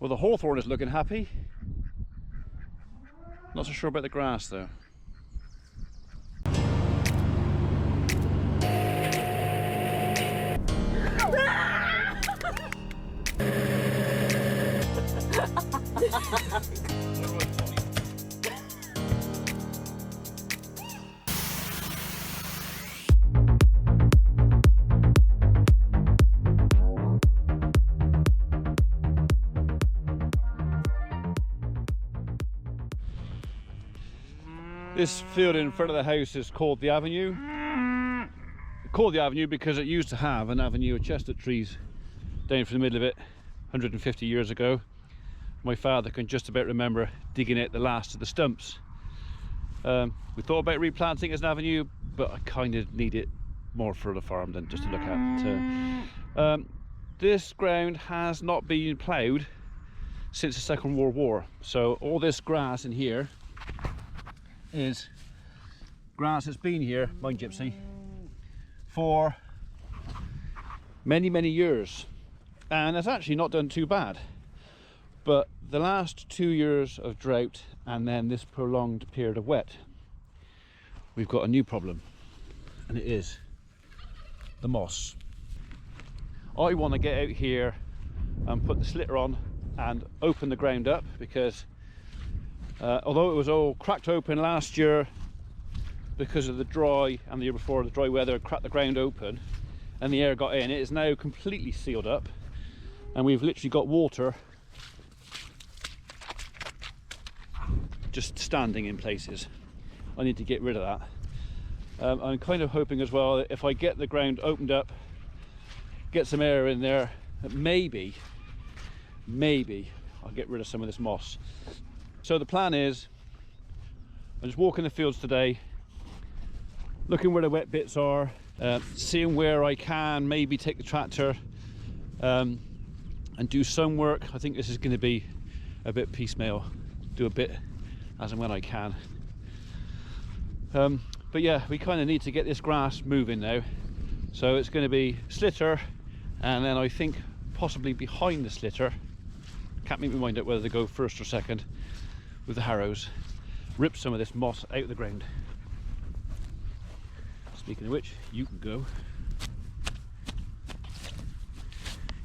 Well, the hawthorn is looking happy. Not so sure about the grass though. This field in front of the house is called the Avenue. It's called the Avenue because it used to have an avenue of chestnut trees down from the middle of it 150 years ago. My father can just about remember digging out the last of the stumps. We thought about replanting as an avenue, but I kind of need it more for the farm than just to look at. This ground has not been ploughed since the Second World War, so all this grass in here is grass that's been here, mind Gypsy, for many years, and it's actually not done too bad. But the last 2 years of drought and then this prolonged period of wet, we've got a new problem, and it is the moss. I want to get out here and put the slitter on and open the ground up, because although it was all cracked open last year because of the dry, and the year before the dry weather cracked the ground open and the air got in, it is now completely sealed up, and we've literally got water just standing in places. I need to get rid of that. I'm kind of hoping as well, if I get the ground opened up, get some air in there, maybe I'll get rid of some of this moss. So the plan is, I'm just walking the fields today, looking where the wet bits are, seeing where I can maybe take the tractor and do some work. I think this is going to be a bit piecemeal, do a bit as and when I can. But yeah, we kind of need to get this grass moving now. So it's going to be slitter, and then I think possibly behind the slitter, can't make my mind up whether to go first or second, with the harrows, rip some of this moss out of the ground. Speaking of which, you can go.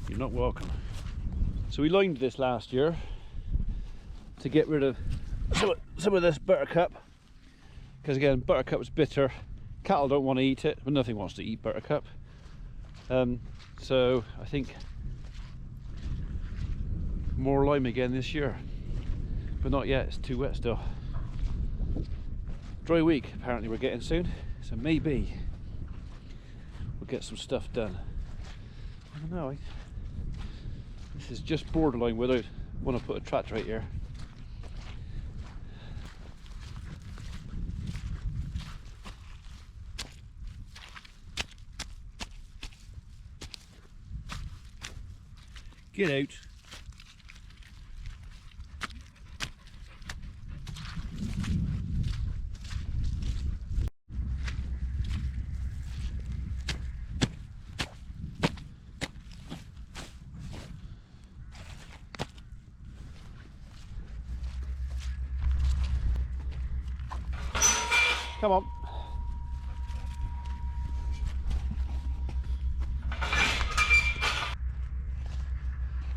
You're not welcome. So we lined this last year to get rid of some of this buttercup, because again, buttercup's bitter. Cattle don't want to eat it, but nothing wants to eat buttercup. So I think more lime again this year, but not yet, it's too wet still. Dry week apparently we're getting soon, so maybe we'll get some stuff done. I don't know, this is just borderline whether I want to put a tractor right here. Get out. Come on.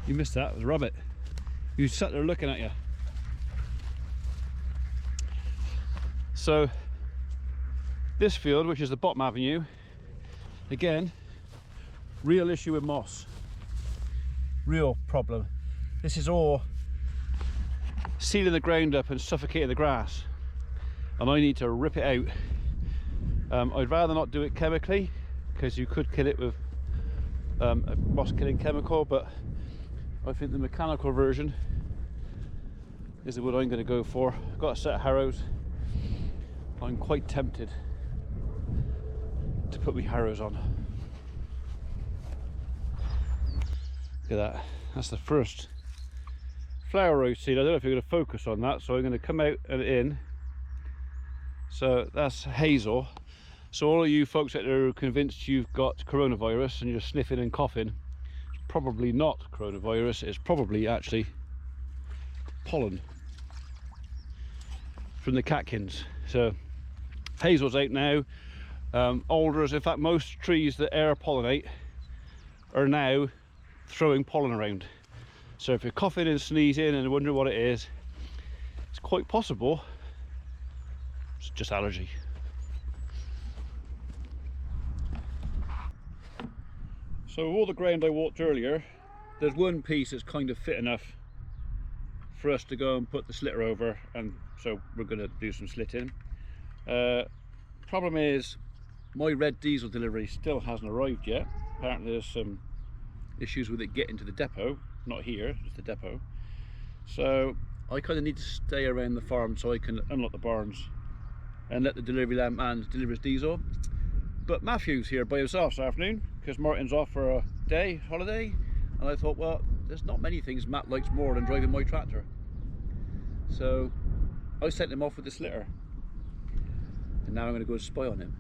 You missed that, it was a rabbit. He sat there looking at you. So this field, which is the bottom avenue, again, real issue with moss. Real problem. This is all sealing the ground up and suffocating the grass, and I need to rip it out. I'd rather not do it chemically, because you could kill it with a moss killing chemical, but I think the mechanical version is what I'm going to go for. I've got a set of harrows. I'm quite tempted to put my harrows on. Look at that. That's the first flower rose seed. I don't know if you're going to focus on that, so I'm going to come out and in. So that's hazel. So all of you folks out there who are convinced you've got coronavirus and you're sniffing and coughing, it's probably not coronavirus, it's probably actually pollen from the catkins. So hazel's out now, alders, in fact most trees that air pollinate are now throwing pollen around. So if you're coughing and sneezing and wondering what it is, it's quite possible it's just allergy. So with all the ground I walked earlier, there's one piece that's kind of fit enough for us to go and put the slitter over, and so we're going to do some slitting. Problem is my red diesel delivery still hasn't arrived yet. Apparently there's some issues with it getting to the depot, not here, just the depot. So I kind of need to stay around the farm so I can unlock the barns and let the delivery man deliver his diesel. But Matthew's here by himself this afternoon because Martin's off for a day holiday, and I thought, well, there's not many things Matt likes more than driving my tractor. So I sent him off with the slitter, and now I'm going to go spy on him.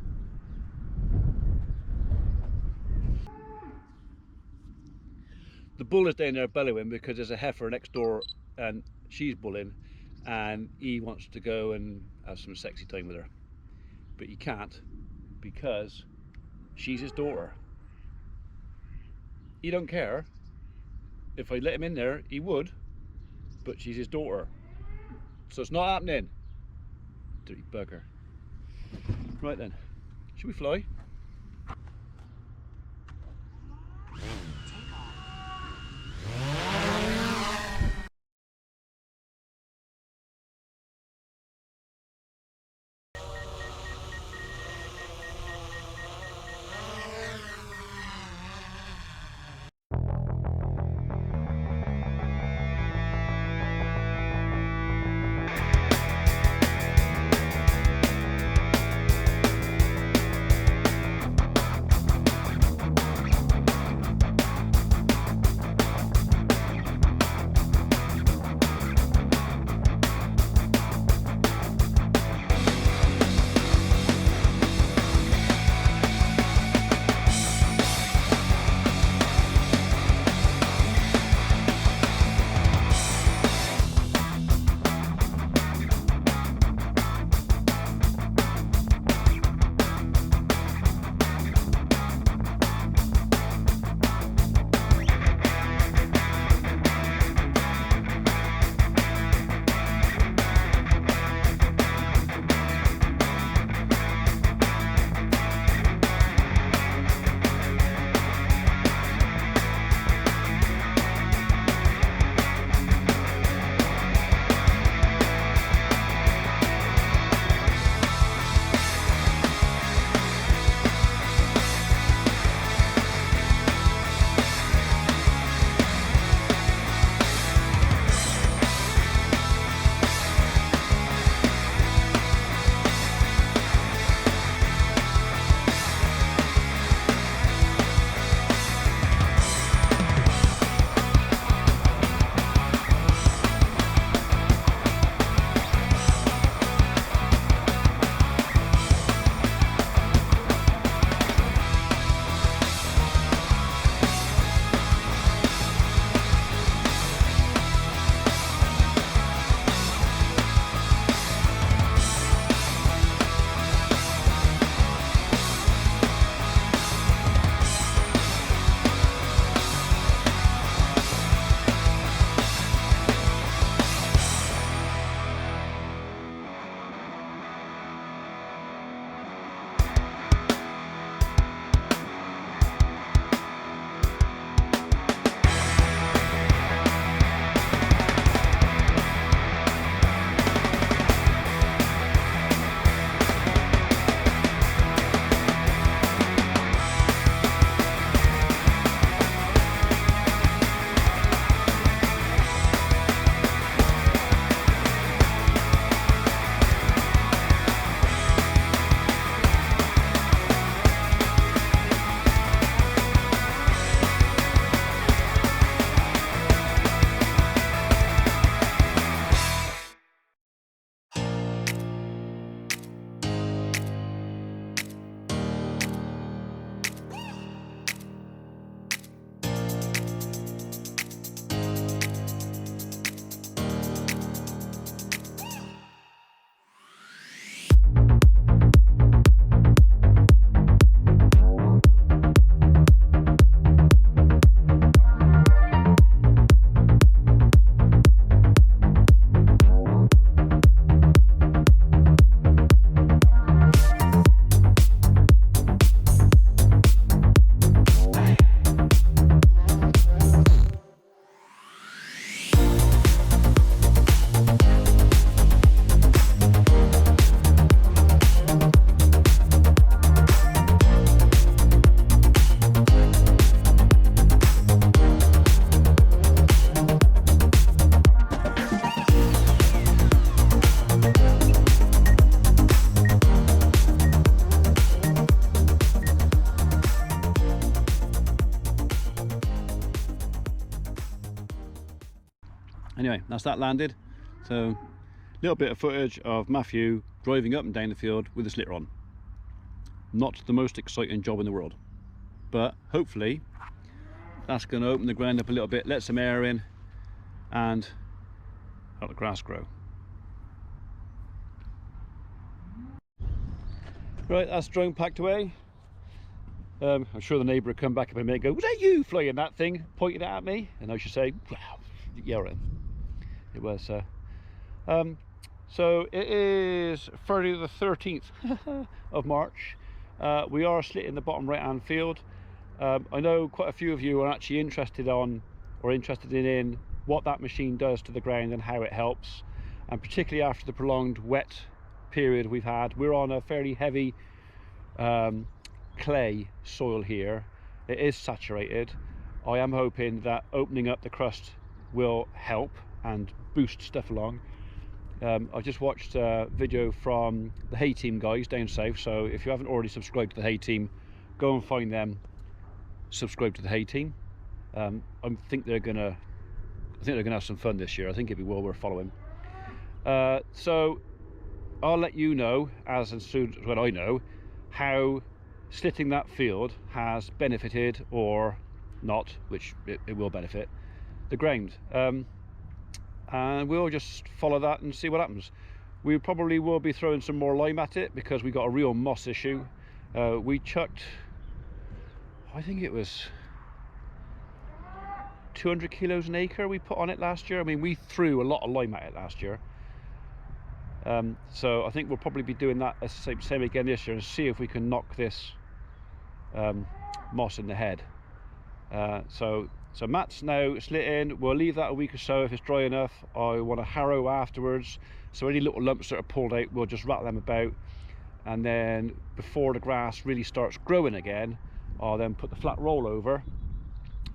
The bull is down there bellowing because there's a heifer next door and she's bulling, and he wants to go and have some sexy time with her, but he can't because she's his daughter. He don't care. If I let him in there, he would, but she's his daughter, so it's not happening. Dirty bugger. Right then, should we fly? Anyway, that's that landed. So a little bit of footage of Matthew driving up and down the field with the slitter on. Not the most exciting job in the world, but hopefully that's going to open the ground up a little bit, let some air in, and let the grass grow. Right, that's drone packed away. I'm sure the neighbour would come back up in a minute and go, "Was that you flying that thing, pointing it at me?" And I should say, "Wow, yeah, right." It was. So it is Friday the 13th of March. We are slitting the bottom right hand field. I know quite a few of you are actually interested in what that machine does to the ground and how it helps, and particularly after the prolonged wet period we've had. We're on a fairly heavy clay soil here. It is saturated. I am hoping that opening up the crust will help and boost stuff along. I've just watched a video from the Hay Team guys down south, so if you haven't already subscribed to the Hay Team, go and find them, subscribe to the Hay Team. I think they're gonna have some fun this year. I think it'd be well worth following. So I'll let you know as soon as when I know how slitting that field has benefited or not, which it will benefit the ground. And we'll just follow that and see what happens. We probably will be throwing some more lime at it because we got a real moss issue. We chucked, I think it was 200 kilos an acre we put on it last year. I mean, we threw a lot of lime at it last year. So I think we'll probably be doing that same again this year and see if we can knock this moss in the head. So Matt's now slitting. We'll leave that a week or so. If it's dry enough, I want to harrow afterwards, so any little lumps that are pulled out, we'll just rattle them about, and then before the grass really starts growing again, I'll then put the flat roll over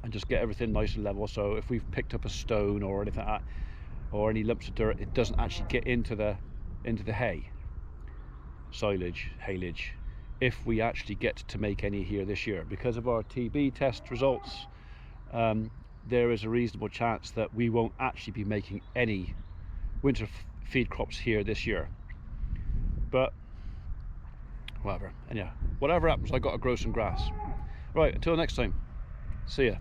and just get everything nice and level, so if we've picked up a stone or anything like that, or any lumps of dirt, it doesn't actually get into the hay, silage, haylage, if we actually get to make any here this year. Because of our TB test results, there is a reasonable chance that we won't actually be making any winter feed crops here this year. But whatever, and yeah, whatever happens, I got to grow some grass. Right, until next time, see ya.